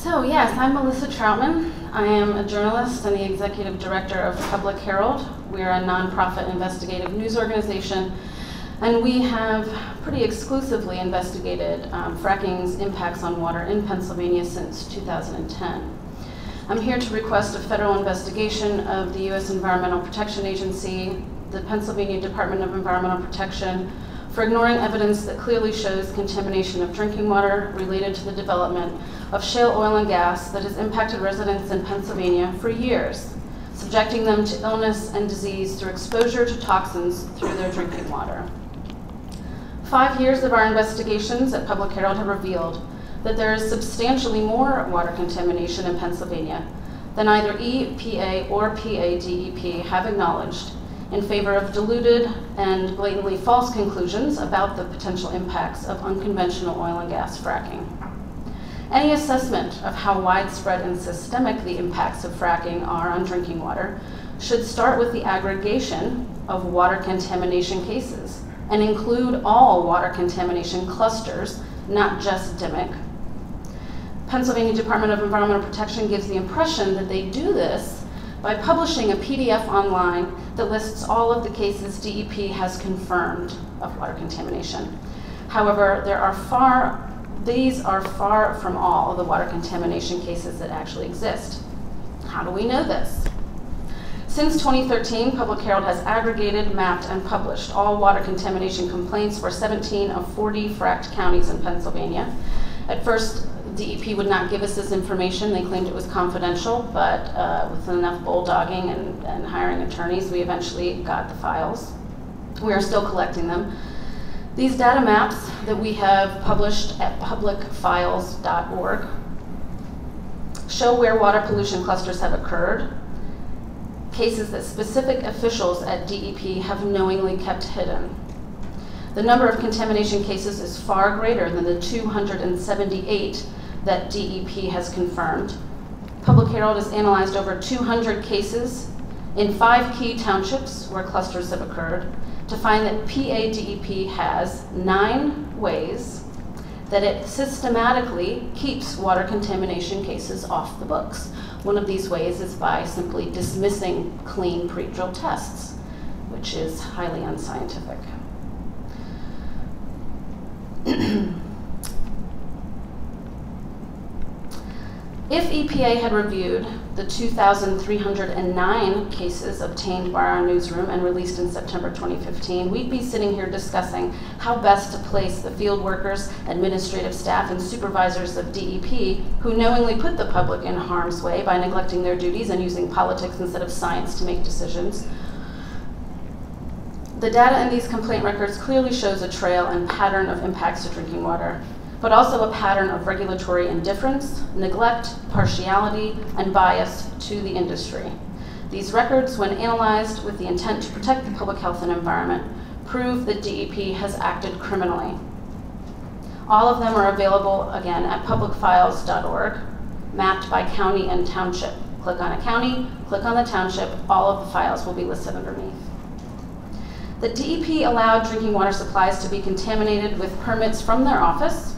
So yes, I'm Melissa Troutman. I am a journalist and the executive director of Public Herald. We're a nonprofit investigative news organization, and we have pretty exclusively investigated fracking's impacts on water in Pennsylvania since 2010. I'm here to request a federal investigation of the U.S. Environmental Protection Agency, the Pennsylvania Department of Environmental Protection, for ignoring evidence that clearly shows contamination of drinking water related to the development of shale oil and gas that has impacted residents in Pennsylvania for years, subjecting them to illness and disease through exposure to toxins through their drinking water. 5 years of our investigations at Public Herald have revealed that there is substantially more water contamination in Pennsylvania than either EPA or DEP have acknowledged, in favor of diluted and blatantly false conclusions about the potential impacts of unconventional oil and gas fracking. Any assessment of how widespread and systemic the impacts of fracking are on drinking water should start with the aggregation of water contamination cases and include all water contamination clusters, not just DEMIC. Pennsylvania Department of Environmental Protection gives the impression that they do this by publishing a PDF online that lists all of the cases DEP has confirmed of water contamination. However, these are far from all of the water contamination cases that actually exist. How do we know this? Since 2013, Public Herald has aggregated, mapped, and published all water contamination complaints for 17 of 40 fracked counties in Pennsylvania. At first, DEP would not give us this information. They claimed it was confidential, but with enough bulldogging and hiring attorneys, we eventually got the files. We are still collecting them. These data maps that we have published at publicfiles.org show where water pollution clusters have occurred, cases that specific officials at DEP have knowingly kept hidden. The number of contamination cases is far greater than the 278 that DEP has confirmed. Public Herald has analyzed over 200 cases in 5 key townships where clusters have occurred to find that DEP has 9 ways that it systematically keeps water contamination cases off the books. One of these ways is by simply dismissing clean pre-drill tests, which is highly unscientific. If EPA had reviewed the 2,309 cases obtained by our newsroom and released in September 2015, we'd be sitting here discussing how best to place the field workers, administrative staff, and supervisors of DEP who knowingly put the public in harm's way by neglecting their duties and using politics instead of science to make decisions. The data in these complaint records clearly shows a trail and pattern of impacts to drinking water, but also a pattern of regulatory indifference, neglect, partiality, and bias to the industry. These records, when analyzed with the intent to protect the public health and environment, prove that DEP has acted criminally. All of them are available, again, at publicfiles.org, mapped by county and township. Click on a county, click on the township, all of the files will be listed underneath. The DEP allowed drinking water supplies to be contaminated with permits from their office,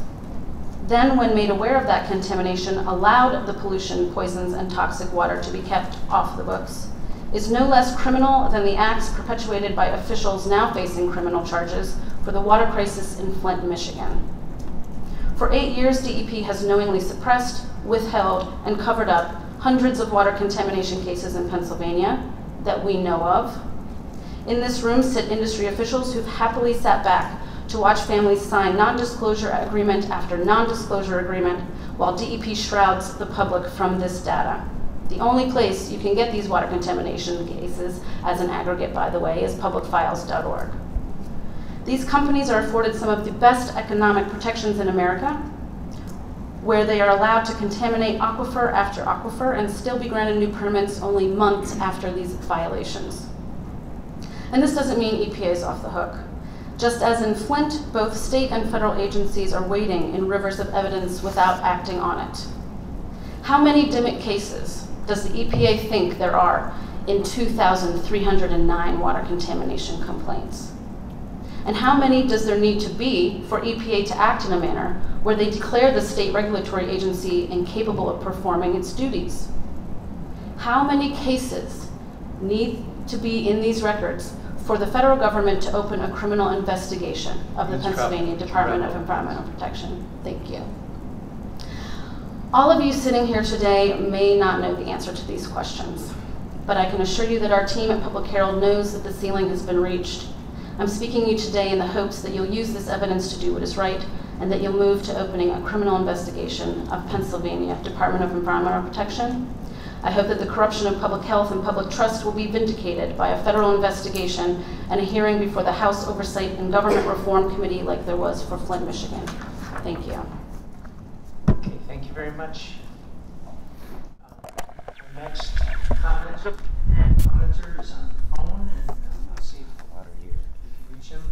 then, when made aware of that contamination, allowed the pollution, poisons, and toxic water to be kept off the books, is no less criminal than the acts perpetuated by officials now facing criminal charges for the water crisis in Flint, Michigan. For 8 years, DEP has knowingly suppressed, withheld, and covered up hundreds of water contamination cases in Pennsylvania that we know of. In this room sit industry officials who've happily sat back to watch families sign non-disclosure agreement after non-disclosure agreement while DEP shrouds the public from this data. The only place you can get these water contamination cases as an aggregate, by the way, is publicfiles.org. These companies are afforded some of the best economic protections in America, where they are allowed to contaminate aquifer after aquifer and still be granted new permits only months after these violations. And this doesn't mean EPA is off the hook. Just as in Flint, both state and federal agencies are wading in rivers of evidence without acting on it. How many DEMIC cases does the EPA think there are in 2,309 water contamination complaints? And how many does there need to be for EPA to act in a manner where they declare the state regulatory agency incapable of performing its duties? How many cases need to be in these records for the federal government to open a criminal investigation of the Pennsylvania Department of Environmental Protection? Thank you. All of you sitting here today may not know the answer to these questions, but I can assure you that our team at Public Herald knows that the ceiling has been reached. I'm speaking to you today in the hopes that you'll use this evidence to do what is right and that you'll move to opening a criminal investigation of Pennsylvania Department of Environmental Protection. I hope that the corruption of public health and public trust will be vindicated by a federal investigation and a hearing before the House Oversight and Government Reform Committee like there was for Flint, Michigan. Thank you. Okay, thank you very much. Our next commenter is on the phone, and I'll see if you reach him.